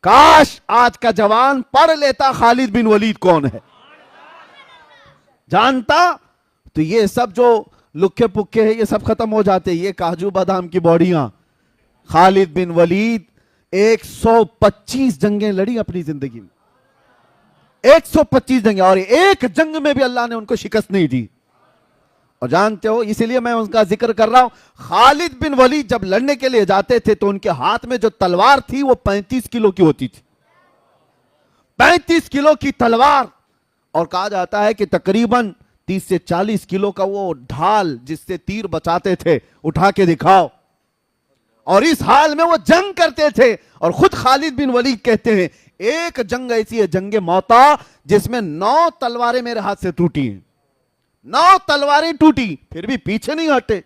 کاش آج کا جوان پڑھ لیتا خالد بن ولید کون ہے، جانتا تو یہ سب جو لکھے پکے ہیں یہ سب ختم ہو جاتے. یہ کاجو بادام کی باڈیاں. خالد بن ولید 125 جنگیں لڑی اپنی زندگی میں، 125 جنگیں، اور ایک جنگ میں بھی اللہ نے ان کو شکست نہیں دی. اور جانتے ہو اس لیے میں ان کا ذکر کر رہا ہوں، خالد بن ولید جب لڑنے کے لیے جاتے تھے تو ان کے ہاتھ میں جو تلوار تھی وہ 35 کلو کی ہوتی تھی، 35 کلو کی تلوار. اور کہا جاتا ہے کہ تقریباً 30 سے 40 کلو کا وہ ڈھال جس سے تیر بچاتے تھے، اٹھا کے دکھاؤ. اور اس حال میں وہ جنگ کرتے تھے. اور خود خالد بن ولید کہتے ہیں ایک جنگ ایسی ہے جنگ موتا جس میں 9 تلواریں میرے ہاتھ سے ٹوٹی ہیں، 9 تلواریں ٹوٹی پھر بھی پیچھے نہیں ہٹے.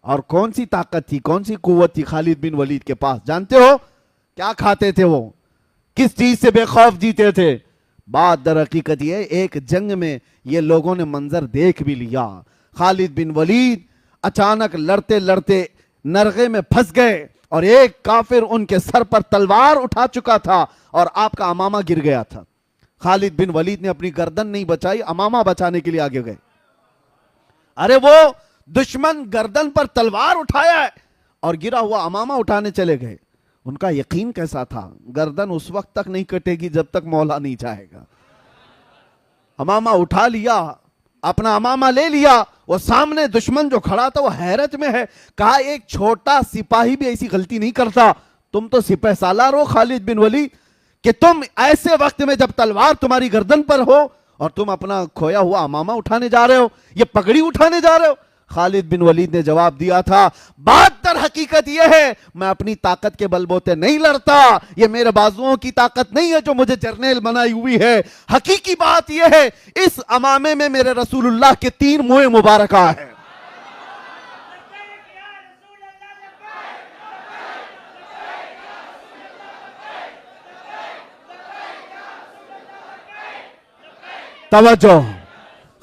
اور کون سی طاقت تھی، کون سی قوت تھی خالد بن ولید کے پاس؟ جانتے ہو کیا کھاتے تھے وہ، کس چیز سے بے خوف جیتے تھے؟ بات در حقیقت یہ ایک جنگ میں یہ لوگوں نے منظر دیکھ بھی لیا. خالد بن ولید اچانک لڑتے لڑتے نرغے میں پھنس گئے اور ایک کافر ان کے سر پر تلوار اٹھا چکا تھا اور آپ کا امامہ گر گیا تھا. خالد بن ولید نے اپنی گردن نہیں بچائی، امامہ بچانے کے لیے آگے گئے. ارے وہ دشمن گردن پر تلوار اٹھایا ہے اور گرا ہوا امامہ اٹھانے چلے گئے. ان کا یقین کیسا تھا، گردن اس وقت تک نہیں کٹے گی جب تک مولا نہیں چاہے گا. امامہ اٹھا لیا، اپنا امامہ لے لیا. وہ سامنے دشمن جو کھڑا تھا وہ حیرت میں ہے. کہا ایک چھوٹا سپاہی بھی ایسی غلطی نہیں کرتا، تم تو سپہ سالار ہو خالد بن ولید، کہ تم ایسے وقت میں جب تلوار تمہاری گردن پر ہو اور تم اپنا کھویا ہوا امامہ اٹھانے جا رہے ہو، یہ پگڑی اٹھانے جا رہے ہو. خالد بن ولید نے جواب دیا تھا بات در حقیقت یہ ہے میں اپنی طاقت کے بل بوتے نہیں لڑتا، یہ میرے بازوؤں کی طاقت نہیں ہے جو مجھے جرنیل بنائی ہوئی ہے. حقیقی بات یہ ہے اس امامے میں میرے رسول اللہ کے 3 موئے مبارکہ ہیں. توجہ،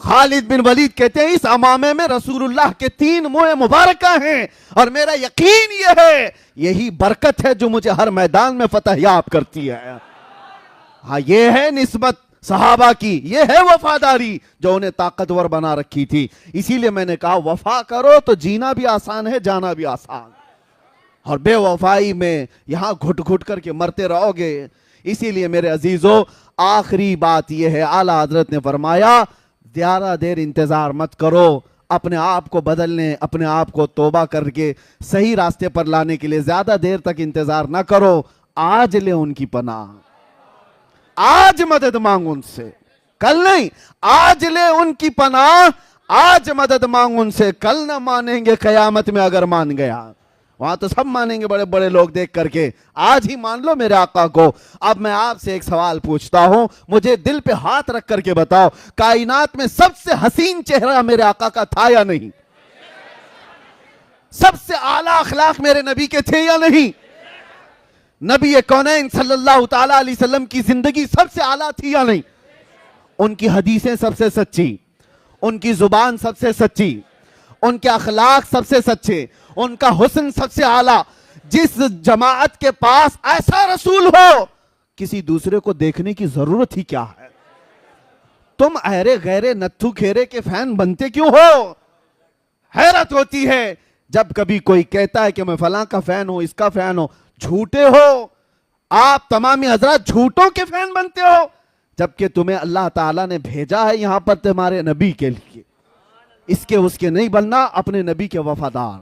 خالد بن ولید کہتے ہیں اس امامے میں رسول اللہ کے 3 موئے مبارکہ ہیں اور میرا یقین یہ ہے یہی برکت ہے جو مجھے ہر میدان میں فتح یاب کرتی ہے. ہاں یہ ہے نسبت صحابہ کی، یہ ہے وفاداری جو انہیں طاقتور بنا رکھی تھی. اسی لیے میں نے کہا وفا کرو تو جینا بھی آسان ہے، جانا بھی آسان. اور بے وفائی میں یہاں گھٹ گھٹ کر کے مرتے رہو گے. اسی لیے میرے عزیزو آخری بات یہ ہے، اعلیٰ حضرت نے فرمایا زیادہ دیر انتظار مت کرو، اپنے آپ کو بدلنے، اپنے آپ کو توبہ کر کے صحیح راستے پر لانے کے لیے زیادہ دیر تک انتظار نہ کرو. آج لے ان کی پناہ، آج مدد مانگ ان سے، کل نہیں. آج لے ان کی پناہ، آج مدد مانگ ان سے، کل نہ مانیں گے قیامت میں اگر مان گیا. وہاں تو سب مانیں گے بڑے بڑے لوگ دیکھ کر کے، آج ہی مان لو میرے آقا کو. اب میں آپ سے ایک سوال پوچھتا ہوں، مجھے دل پہ ہاتھ رکھ کر کے بتاؤ کائنات میں سب سے حسین چہرہ میرے آقا کا تھا یا نہیں؟ سب سے اعلیٰ اخلاق میرے نبی کے تھے یا نہیں؟ نبی کونین صلی اللہ تعالیٰ علیہ وسلم کی زندگی سب سے اعلیٰ تھی یا نہیں؟ ان کی حدیثیں سب سے سچی، ان کی زبان سب سے سچی، ان کے اخلاق سب سے سچے، ان کا حسن سب سے اعلیٰ. جس جماعت کے پاس ایسا رسول ہو کسی دوسرے کو دیکھنے کی ضرورت ہی کیا ہے؟ تم ایرے غیرے نتھو کھیرے کے فین بنتے کیوں ہو؟ حیرت ہوتی ہے جب کبھی کوئی کہتا ہے کہ میں فلاں کا فین ہوں، اس کا فین ہوں. جھوٹے ہو آپ، تمامی حضرات جھوٹوں کے فین بنتے ہو، جبکہ تمہیں اللہ تعالیٰ نے بھیجا ہے یہاں پر تمہارے نبی کے لیے. اس کے نہیں بننا، اپنے نبی کے وفادار.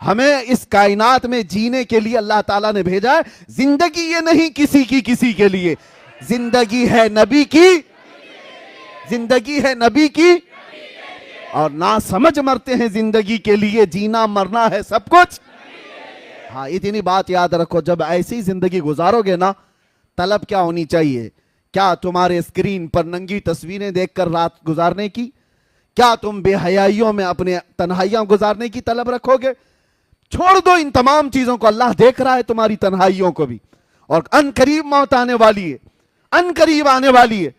ہمیں اس کائنات میں جینے کے لیے اللہ تعالیٰ نے بھیجا ہے. زندگی یہ نہیں کسی کے لیے، زندگی ہے نبی کی، زندگی ہے نبی کی. اور نہ سمجھ مرتے ہیں زندگی کے لیے، جینا مرنا ہے سب کچھ. ہاں اتنی بات یاد رکھو، جب ایسی زندگی گزارو گے نا، طلب کیا ہونی چاہیے؟ کیا تمہارے اسکرین پر ننگی تصویریں دیکھ کر رات گزارنے کی؟ کیا تم بے حیائیوں میں اپنے تنہائیاں گزارنے کی طلب رکھو گے؟ چھوڑ دو ان تمام چیزوں کو، اللہ دیکھ رہا ہے تمہاری تنہائیوں کو بھی. اور ان قریب موت آنے والی ہے، ان قریب آنے والی ہے.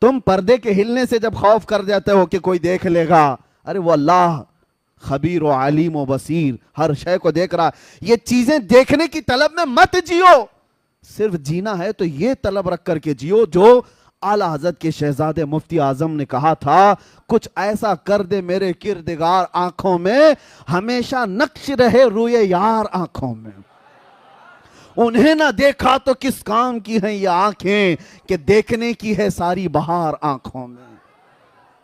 تم پردے کے ہلنے سے جب خوف کر جاتے ہو کہ کوئی دیکھ لے گا، ارے وہ اللہ خبیر و علیم و بصیر ہر شے کو دیکھ رہا. یہ چیزیں دیکھنے کی طلب میں مت جیو. صرف جینا ہے تو یہ طلب رکھ کر کے جیو جو اعلیٰ حضرت کے شہزادے مفتی اعظم نے کہا تھا، کچھ ایسا کر دے میرے کردگار آنکھوں میں، ہمیشہ نقش رہے روئے یار آنکھوں میں۔ انہیں نہ دیکھا تو کس کام کی ہیں یہ آنکھیں کہ دیکھنے کی ہے ساری بہار آنکھوں میں۔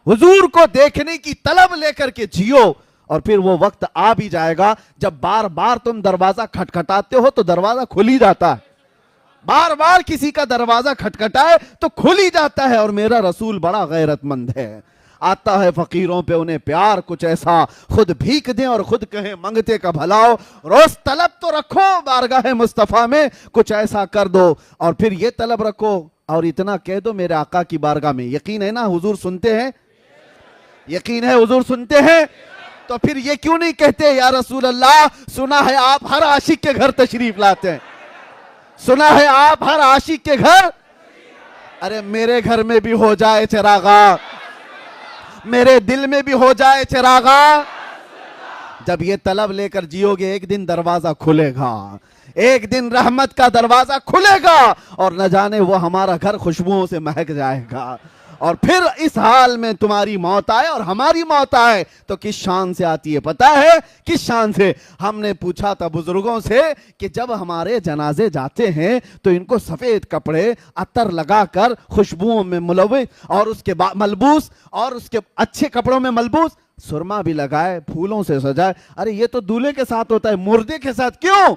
حضور کو دیکھنے کی طلب لے کر کے جیو، اور پھر وہ وقت آ بھی جائے گا جب بار بار تم دروازہ کھٹکھٹاتے ہو تو دروازہ کھل ہی جاتا ہے، بار بار کسی کا دروازہ کھٹکھٹائے تو کھل ہی جاتا ہے۔ اور میرا رسول بڑا غیرت مند ہے، آتا ہے فقیروں پہ انہیں پیار کچھ ایسا، خود بھیک دیں اور خود کہیں منگتے کا بھلاؤ، روز طلب تو رکھو بارگاہ مصطفیٰ میں کچھ ایسا کر دو، اور پھر یہ طلب رکھو اور اتنا کہہ دو میرے آقا کی بارگاہ میں۔ یقین ہے نا حضور سنتے ہیں؟ یقین ہے حضور سنتے ہیں؟ تو پھر یہ کیوں نہیں کہتے یا رسول اللہ، سنا ہے آپ ہر عاشق کے گھر تشریف لاتے ہیں، سنا ہے آپ ہر عاشق کے گھر، ارے میرے گھر میں بھی ہو جائے چراغا، میرے دل میں بھی ہو جائے چراغا۔ جب یہ طلب لے کر جیو گے ایک دن دروازہ کھلے گا، ایک دن رحمت کا دروازہ کھلے گا، اور نہ جانے وہ ہمارا گھر خوشبوؤں سے مہک جائے گا، اور پھر اس حال میں تمہاری موت آئے اور ہماری موت آئے تو کس شان سے آتی ہے پتہ ہے؟ کس شان سے؟ ہم نے پوچھا تھا بزرگوں سے کہ جب ہمارے جنازے جاتے ہیں تو ان کو سفید کپڑے عطر لگا کر خوشبوؤں میں ملوث اور اس کے ملبوس اور اس کے اچھے کپڑوں میں ملبوس، سرما بھی لگائے، پھولوں سے سجائے، ارے یہ تو دولہے کے ساتھ ہوتا ہے، مردے کے ساتھ کیوں؟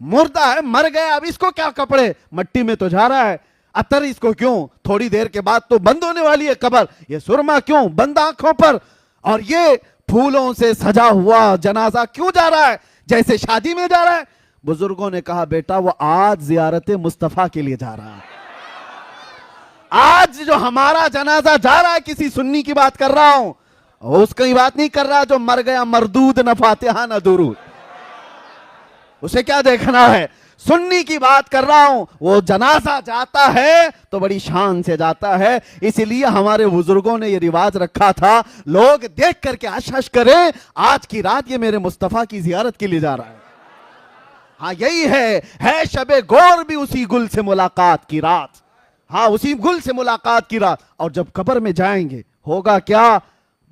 مردہ ہے، مر گیا، اب اس کو کیا کپڑے، مٹی میں تو جا رہا ہے، عطر اس کو کیوں، تھوڑی دیر کے بعد تو بند ہونے والی ہے قبر، یہ سرما کیوں بند آنکھوں پر، اور یہ پھولوں سے سجا ہوا جنازہ کیوں جا رہا ہے جیسے شادی میں جا رہا ہے؟ بزرگوں نے کہا بیٹا وہ آج زیارت مصطفیٰ کے لیے جا رہا ہے، آج جو ہمارا جنازہ جا رہا ہے کسی سنی کی بات کر رہا ہوں، اس کی بات نہیں کر رہا جو مر گیا مردود نہ فاتحہ نہ درود، اسے کیا دیکھنا ہے، سنی کی بات کر رہا ہوں۔ وہ جنازہ جاتا ہے تو بڑی شان سے جاتا ہے، اس لیے ہمارے بزرگوں نے یہ رواج رکھا تھا لوگ دیکھ کر کے حش حش کریں آج کی رات یہ میرے مصطفیٰ کی زیارت کے لیے جا رہا ہے۔ ہاں یہی ہے شب گور بھی اسی گل سے ملاقات کی رات، ہاں اسی گل سے ملاقات کی رات۔ اور جب قبر میں جائیں گے ہوگا کیا؟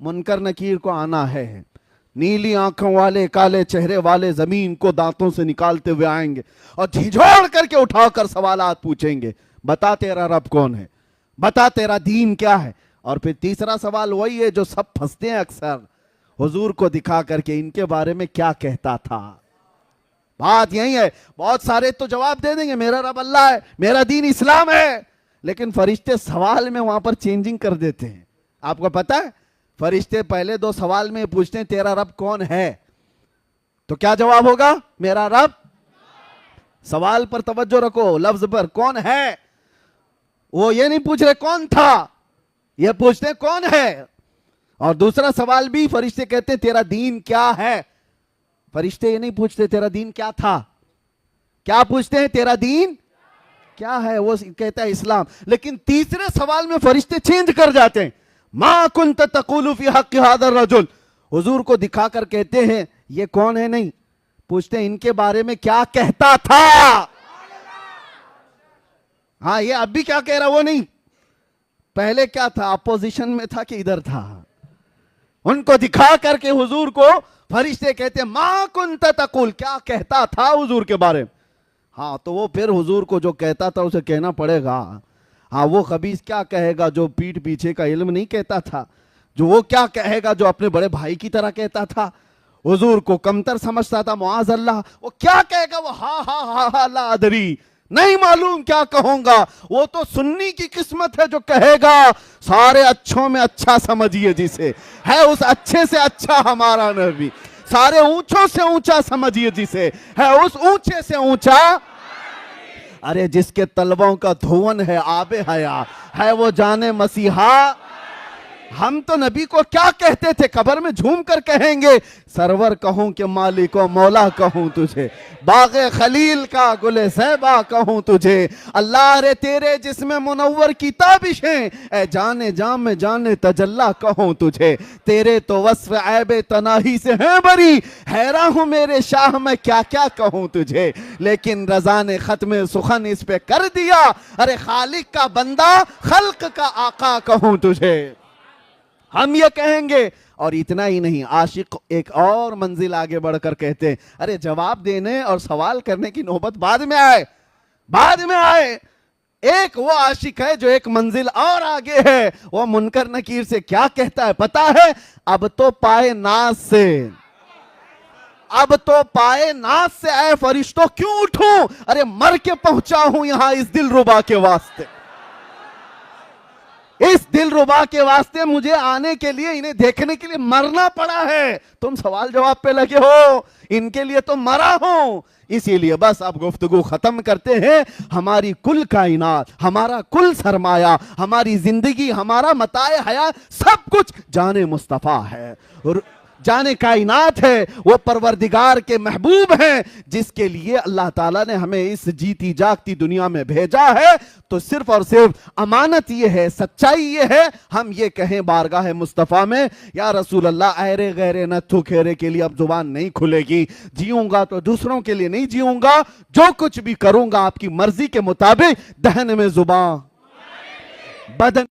منکر نکیر کو آنا ہے، نیلی آنکھوں والے کالے چہرے والے زمین کو دانتوں سے نکالتے ہوئے آئیں گے اور جھنجھوڑ کر کے اٹھا کر سوالات پوچھیں گے، بتا تیرا رب کون ہے، بتا تیرا دین کیا ہے۔ اور پھر تیسرا سوال وہی ہے جو سب پھنستے ہیں اکثر، حضور کو دکھا کر کے ان کے بارے میں کیا کہتا تھا۔ بات یہی ہے، بہت سارے تو جواب دے دیں گے میرا رب اللہ ہے، میرا دین اسلام ہے، لیکن فرشتے سوال میں وہاں پر چینجنگ کر دیتے ہیں۔ آپ کو پتا ہے فرشتے پہلے دو سوال میں پوچھتے ہیں تیرا رب کون ہے، تو کیا جواب ہوگا؟ میرا رب۔ سوال پر توجہ رکھو، لفظ پر، کون ہے، وہ یہ نہیں پوچھ رہے کون تھا، یہ پوچھتے ہیں کون ہے۔ اور دوسرا سوال بھی فرشتے کہتے ہیں تیرا دین کیا ہے، فرشتے یہ نہیں پوچھتے تیرا دین کیا تھا، کیا پوچھتے ہیں تیرا دین کیا ہے، وہ کہتا ہے اسلام۔ لیکن تیسرے سوال میں فرشتے چینج کر جاتے ہیں، ما کنت تقول فی حق ھذا الرجل، حضور کو دکھا کر کہتے ہیں یہ کون ہے، نہیں پوچھتے ہیں ان کے بارے میں کیا کہتا تھا۔ ہاں یہ اب بھی کیا کہہ رہا وہ نہیں، پہلے کیا تھا، اپوزیشن میں تھا کہ ادھر تھا، ان کو دکھا کر کے حضور کو فرشتے کہتے ہیں ما کنت تقول، کیا کہتا تھا حضور کے بارے میں۔ ہاں تو وہ پھر حضور کو جو کہتا تھا اسے کہنا پڑے گا۔ ہاں وہ خبیث کیا کہے گا جو پیٹھ پیچھے کا علم نہیں کہتا تھا، جو وہ کیا کہے گا جو اپنے بڑے بھائی کی طرح کہتا تھا، حضور کو کمتر سمجھتا تھا معاذ اللہ، وہ کیا کہے گا، وہ ہاں لا ادری، نہیں معلوم کیا کہوں گا۔ وہ تو سنی کی قسمت ہے جو کہے گا سارے اچھوں میں اچھا سمجھیے جسے، ہے اس اچھے سے اچھا ہمارا نبی، سارے اونچوں سے اونچا سمجھیے جسے، ہے اس اونچے سے اونچا، ارے جس کے طلبوں کا دھون ہے آب حیات، ہے وہ جانے مسیحا، ہم تو نبی کو کیا کہتے تھے؟ قبر میں جھوم کر کہیں گے سرور کہوں کہ مالک و مولا کہوں تجھے، باغ خلیل کا گل صیبہ کہوں تجھے، اللہ رے تیرے جسم منور کی تابشیں، اے جانے جام میں جانے تجلی کہوں تجھے، تیرے تو وصف عیب تناہی سے ہیں بری، حیران ہوں میرے شاہ میں کیا کیا کہوں تجھے، لیکن رضا نے ختم سخن اس پہ کر دیا، ارے خالق کا بندہ خلق کا آقا کہوں تجھے، ہم یہ کہیں گے۔ اور اتنا ہی نہیں، عاشق ایک اور منزل آگے بڑھ کر کہتے ہیں ارے جواب دینے اور سوال کرنے کی نوبت بعد میں آئے۔ ایک وہ عاشق ہے جو ایک منزل اور آگے ہے، وہ منکر نکیر سے کیا کہتا ہے پتا ہے؟ اب تو پائے ناز سے اے فرشتوں کیوں اٹھوں، ارے مر کے پہنچا ہوں یہاں اس دل ربا کے واسطے، اس دل ربا کے واسطے مجھے آنے کے لیے، انہیں دیکھنے کے لیے مرنا پڑا ہے۔ تم سوال جواب پہ لگے ہو، ان کے لیے تو مرا ہوں۔ اسی لیے بس اب گفتگو ختم کرتے ہیں۔ ہماری کل کائنات، ہمارا کل سرمایہ، ہماری زندگی، ہمارا متاع حیات، سب کچھ جان مصطفیٰ ہے، جان کائنات ہے، وہ پروردگار کے محبوب ہیں جس کے لیے اللہ تعالیٰ نے ہمیں اس جیتی جاگتی دنیا میں بھیجا ہے۔ تو صرف اور صرف امانت یہ ہے، سچائی یہ ہے، ہم یہ کہیں بارگاہ مصطفیٰ میں یا رسول اللہ ایرے غیرے نتھو کھیرے کے لیے اب زبان نہیں کھلے گی، جیوں گا تو دوسروں کے لیے نہیں جیوں گا، جو کچھ بھی کروں گا آپ کی مرضی کے مطابق، دہن میں زبان بدن